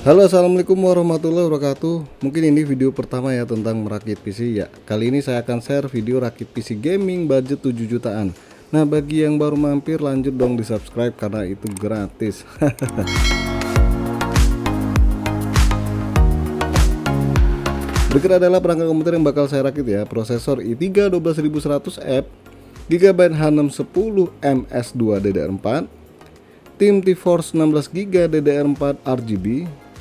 Halo, assalamualaikum warahmatullahi wabarakatuh. Mungkin ini video pertama ya tentang merakit PC ya. Kali ini saya akan share video rakit PC gaming budget 7 jutaan. Nah, bagi yang baru mampir lanjut dong di subscribe karena itu gratis. Berikut adalah perangkat komputer yang bakal saya rakit ya. Prosesor i3 12100F, GB H610 MS2 DDR4, Tim T-Force 16GB DDR4 RGB,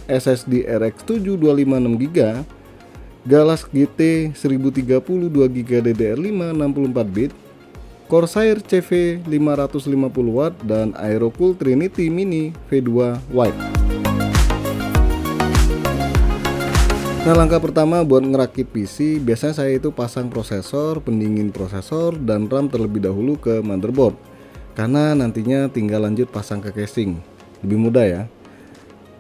SSD RX 7 256GB, Galas GT 1030 2GB DDR5 64 bit, Corsair CV 550W dan Aerocool Trinity Mini V2 White. Nah, langkah pertama buat ngerakit PC, biasanya saya itu pasang prosesor, pendingin prosesor, dan RAM terlebih dahulu ke motherboard. Karena nantinya tinggal lanjut pasang ke casing, lebih mudah ya.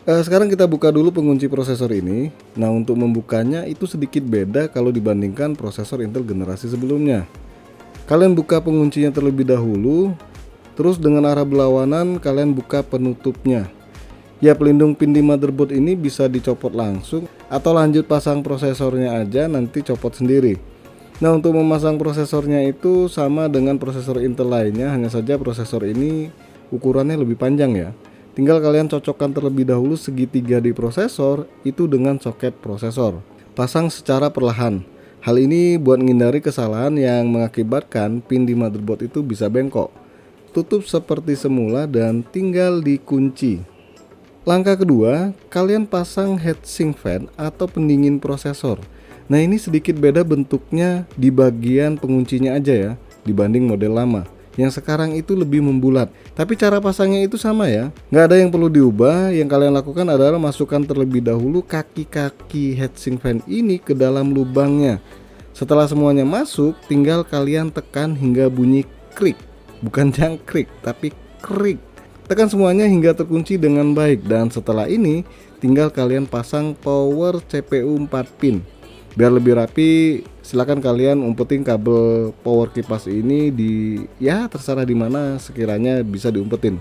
Sekarang kita buka dulu pengunci prosesor ini. Nah, untuk membukanya itu sedikit beda kalau dibandingkan prosesor Intel generasi sebelumnya. Kalian buka penguncinya terlebih dahulu, terus dengan arah berlawanan kalian buka penutupnya. Ya, pelindung pin di motherboard ini bisa dicopot langsung atau lanjut pasang prosesornya aja, nanti copot sendiri. Nah, untuk memasang prosesornya itu sama dengan prosesor Intel lainnya, hanya saja prosesor ini ukurannya lebih panjang ya. Tinggal kalian cocokkan terlebih dahulu segitiga di prosesor itu dengan soket prosesor. Pasang secara perlahan. Hal ini buat menghindari kesalahan yang mengakibatkan pin di motherboard itu bisa bengkok. Tutup seperti semula dan tinggal dikunci. Langkah kedua, kalian pasang heatsink fan atau pendingin prosesor. Nah, ini sedikit beda bentuknya di bagian penguncinya aja ya, dibanding model lama. Yang sekarang itu lebih membulat, tapi cara pasangnya itu sama ya, nggak ada yang perlu diubah. Yang kalian lakukan adalah masukkan terlebih dahulu kaki-kaki heatsink fan ini ke dalam lubangnya. Setelah semuanya masuk, tinggal kalian tekan hingga bunyi krik, bukan jangkrik tapi krik. Tekan semuanya hingga terkunci dengan baik, dan setelah ini tinggal kalian pasang power CPU 4 pin. Biar lebih rapi, silakan kalian umpetin kabel power kipas ini di, ya terserah di mana sekiranya bisa diumpetin.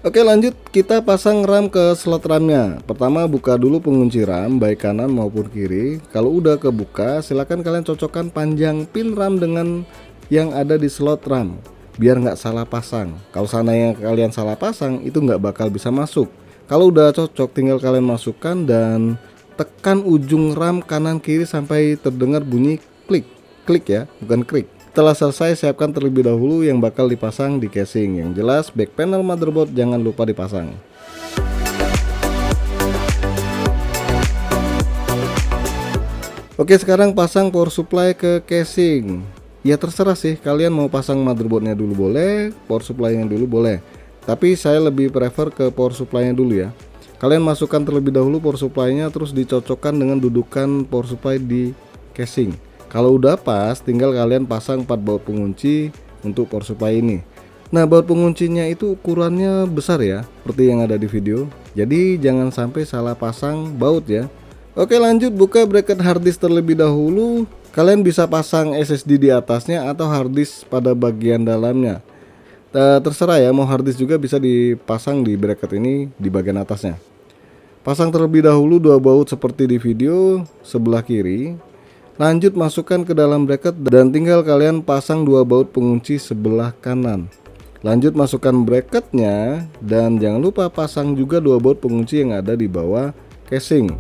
Oke, lanjut kita pasang RAM ke slot RAM-nya. Pertama buka dulu pengunci RAM baik kanan maupun kiri. Kalau udah kebuka, silakan kalian cocokkan panjang pin RAM dengan yang ada di slot RAM biar nggak salah pasang. Kalau seandainya kalian salah pasang, itu nggak bakal bisa masuk. Kalau udah cocok, tinggal kalian masukkan dan tekan ujung RAM kanan kiri sampai terdengar bunyi klik ya, bukan klik. Setelah selesai, siapkan terlebih dahulu yang bakal dipasang di casing. Yang jelas back panel motherboard jangan lupa dipasang. Oke, sekarang pasang power supply ke casing. Ya terserah sih, kalian mau pasang motherboardnya dulu boleh, power supply-nya dulu boleh. Tapi saya lebih prefer ke power supply-nya dulu ya. Kalian masukkan terlebih dahulu power supply-nya, terus dicocokkan dengan dudukan power supply di casing. Kalau udah pas, tinggal kalian pasang 4 baut pengunci untuk power supply ini. Nah, baut penguncinya itu ukurannya besar ya, seperti yang ada di video. Jadi jangan sampai salah pasang baut ya. Oke, lanjut buka bracket harddisk terlebih dahulu. Kalian bisa pasang SSD di atasnya atau harddisk pada bagian dalamnya. Terserah ya, mau harddisk juga bisa dipasang di bracket ini di bagian atasnya. Pasang terlebih dahulu 2 baut seperti di video sebelah kiri. Lanjut masukkan ke dalam bracket dan tinggal kalian pasang 2 baut pengunci sebelah kanan. Lanjut masukkan bracketnya dan jangan lupa pasang juga 2 baut pengunci yang ada di bawah casing.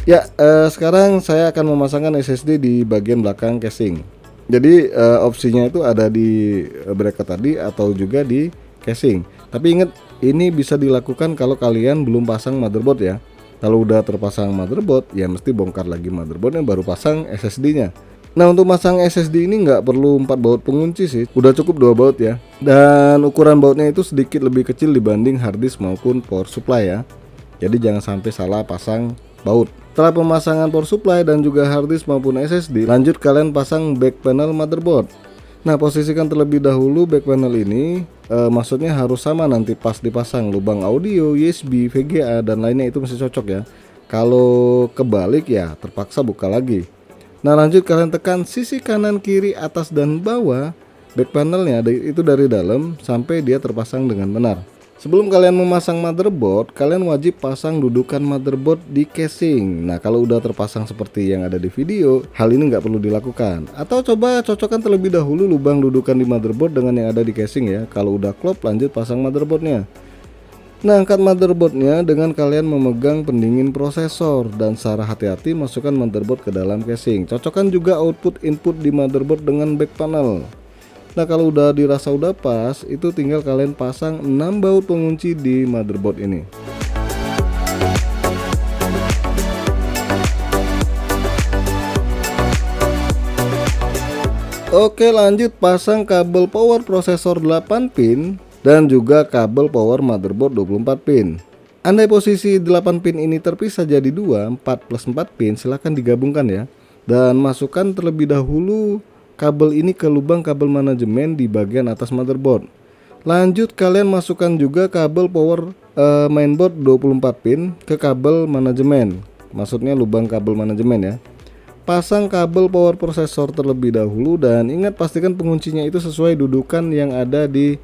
Ya, sekarang saya akan memasangkan SSD di bagian belakang casing. Jadi opsinya itu ada di bracket tadi atau juga di casing. Tapi ingat, ini bisa dilakukan kalau kalian belum pasang motherboard ya. Kalau udah terpasang motherboard, ya mesti bongkar lagi motherboardnya baru pasang SSD-nya. Nah, untuk masang SSD ini nggak perlu 4 baut pengunci sih, udah cukup 2 baut ya. Dan ukuran bautnya itu sedikit lebih kecil dibanding harddisk maupun power supply ya. Jadi jangan sampai salah pasang baut. Setelah pemasangan power supply dan juga harddisk maupun SSD, lanjut kalian pasang back panel motherboard. Nah, posisikan terlebih dahulu back panel ini, maksudnya harus sama nanti pas dipasang. Lubang audio, USB, VGA dan lainnya itu masih cocok ya. Kalau kebalik ya terpaksa buka lagi. Nah, lanjut kalian tekan sisi kanan, kiri, atas dan bawah back panelnya itu dari dalam sampai dia terpasang dengan benar. Sebelum kalian memasang motherboard, kalian wajib pasang dudukan motherboard di casing. Nah, kalau udah terpasang seperti yang ada di video, hal ini nggak perlu dilakukan. Atau coba cocokkan terlebih dahulu lubang dudukan di motherboard dengan yang ada di casing ya. Kalau udah klop, lanjut pasang motherboardnya. Nah, angkat motherboardnya dengan kalian memegang pendingin prosesor dan secara hati-hati masukkan motherboard ke dalam casing. Cocokkan juga output input di motherboard dengan back panel. Nah, kalau udah dirasa udah pas, itu tinggal kalian pasang 6 baut pengunci di motherboard ini. Oke, lanjut pasang kabel power prosesor 8 pin dan juga kabel power motherboard 24 pin. Andai posisi 8 pin ini terpisah jadi 2, 4 plus 4 pin, silahkan digabungkan ya. Dan masukkan terlebih dahulu kabel ini ke lubang kabel manajemen di bagian atas motherboard. Lanjut kalian masukkan juga kabel power mainboard 24 pin ke kabel manajemen. Maksudnya lubang kabel manajemen ya. Pasang kabel power prosesor terlebih dahulu dan ingat pastikan penguncinya itu sesuai dudukan yang ada di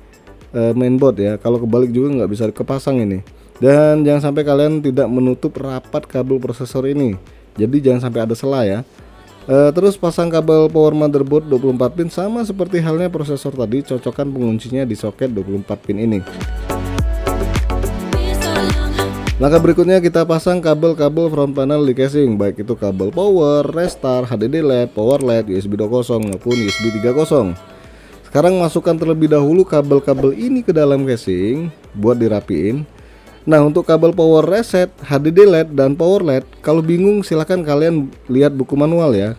mainboard ya. Kalau kebalik juga nggak bisa kepasang ini. Dan jangan sampai kalian tidak menutup rapat kabel prosesor ini. Jadi jangan sampai ada celah ya. Terus pasang kabel power motherboard 24 pin sama seperti halnya prosesor tadi, cocokkan penguncinya di soket 24 pin ini. Langkah berikutnya kita pasang kabel-kabel front panel di casing, baik itu kabel power, restar, HDD LED, power LED, USB 2.0 maupun USB 3.0. Sekarang masukkan terlebih dahulu kabel-kabel ini ke dalam casing buat dirapiin. Nah, untuk kabel power reset, HDD LED dan power LED, kalau bingung silahkan kalian lihat buku manual ya.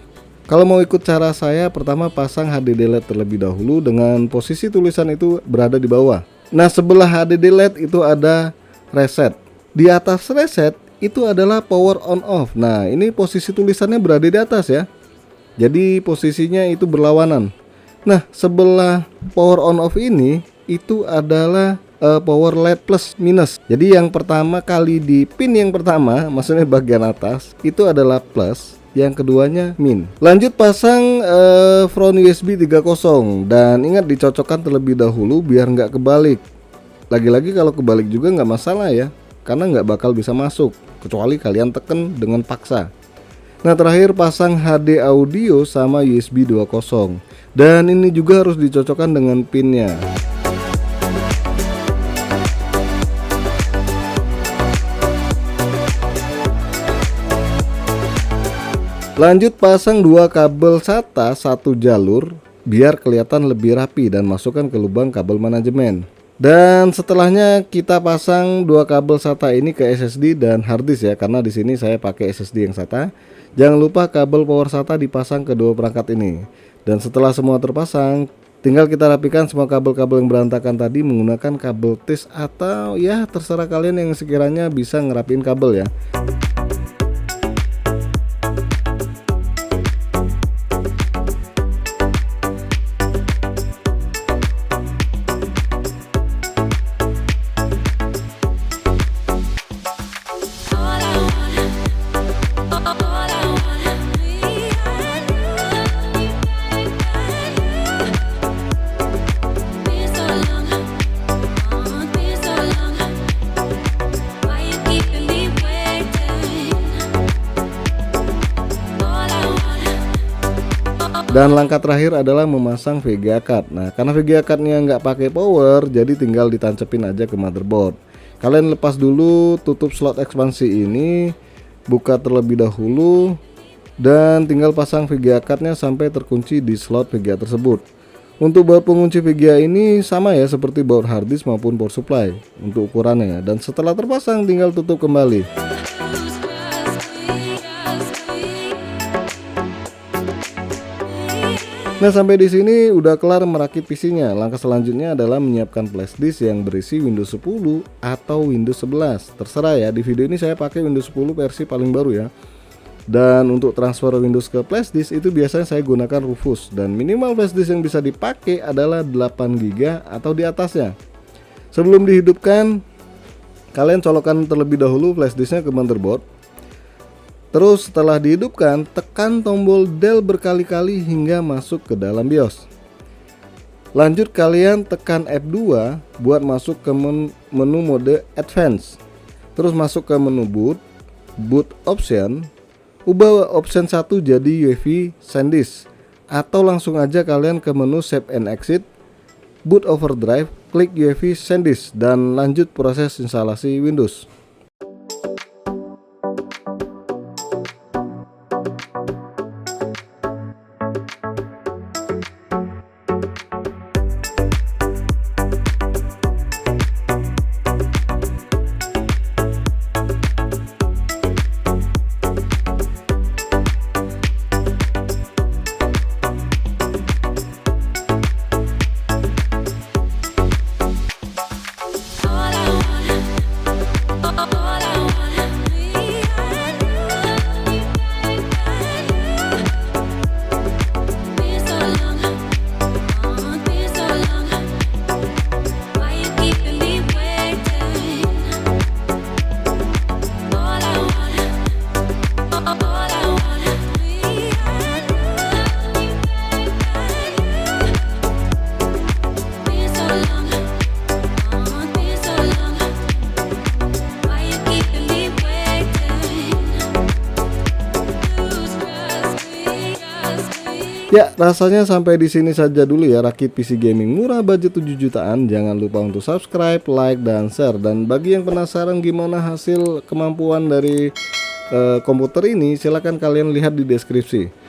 Kalau mau ikut cara saya, pertama pasang HDD LED terlebih dahulu dengan posisi tulisan itu berada di bawah. Nah, sebelah HDD LED itu ada reset. Di atas reset itu adalah power on off. Nah, ini posisi tulisannya berada di atas ya. Jadi posisinya itu berlawanan. Nah, sebelah power on off ini itu adalah power LED plus minus. Jadi yang pertama kali di pin yang pertama, maksudnya bagian atas, itu adalah plus, yang keduanya min. Lanjut pasang front USB 3.0 dan ingat dicocokkan terlebih dahulu biar nggak kebalik. Lagi-lagi kalau kebalik juga nggak masalah ya, karena nggak bakal bisa masuk kecuali kalian tekan dengan paksa. Nah, terakhir pasang HD audio sama USB 2.0 dan ini juga harus dicocokkan dengan pinnya. Lanjut pasang dua kabel SATA satu jalur biar kelihatan lebih rapi dan masukkan ke lubang kabel manajemen. Dan setelahnya kita pasang dua kabel SATA ini ke SSD dan harddisk ya, karena di sini saya pakai SSD yang SATA. Jangan lupa kabel power SATA dipasang ke dua perangkat ini. Dan setelah semua terpasang, tinggal kita rapikan semua kabel-kabel yang berantakan tadi menggunakan kabel tis atau ya terserah kalian yang sekiranya bisa ngerapin kabel ya. Dan langkah terakhir adalah memasang VGA card. Nah, karena VGA cardnya nggak pakai power, jadi tinggal ditancepin aja ke motherboard. Kalian lepas dulu tutup slot ekspansi ini, buka terlebih dahulu, dan tinggal pasang VGA cardnya sampai terkunci di slot VGA tersebut. Untuk baut pengunci VGA ini sama ya seperti baut harddisk maupun power supply untuk ukurannya. Dan setelah terpasang tinggal tutup kembali. Nah, sampai di sini udah kelar merakit PC-nya. Langkah selanjutnya adalah menyiapkan flashdisk yang berisi Windows 10 atau Windows 11. Terserah ya, di video ini saya pakai Windows 10 versi paling baru ya. Dan untuk transfer Windows ke flashdisk itu biasanya saya gunakan Rufus. Dan minimal flashdisk yang bisa dipakai adalah 8GB atau di atasnya. Sebelum dihidupkan, kalian colokkan terlebih dahulu flashdisknya ke motherboard. Terus setelah dihidupkan, tekan tombol del berkali-kali hingga masuk ke dalam BIOS. Lanjut kalian tekan F2 buat masuk ke menu mode advance. Terus masuk ke menu boot option, ubah option 1 jadi UEFI SanDisk, atau langsung aja kalian ke menu save and exit, boot overdrive, klik UEFI SanDisk dan lanjut proses instalasi Windows. Ya, rasanya sampai di sini saja dulu ya rakit PC gaming murah budget 7 jutaan. Jangan lupa untuk subscribe, like, dan share. Dan bagi yang penasaran gimana hasil kemampuan dari komputer ini, silahkan kalian lihat di deskripsi.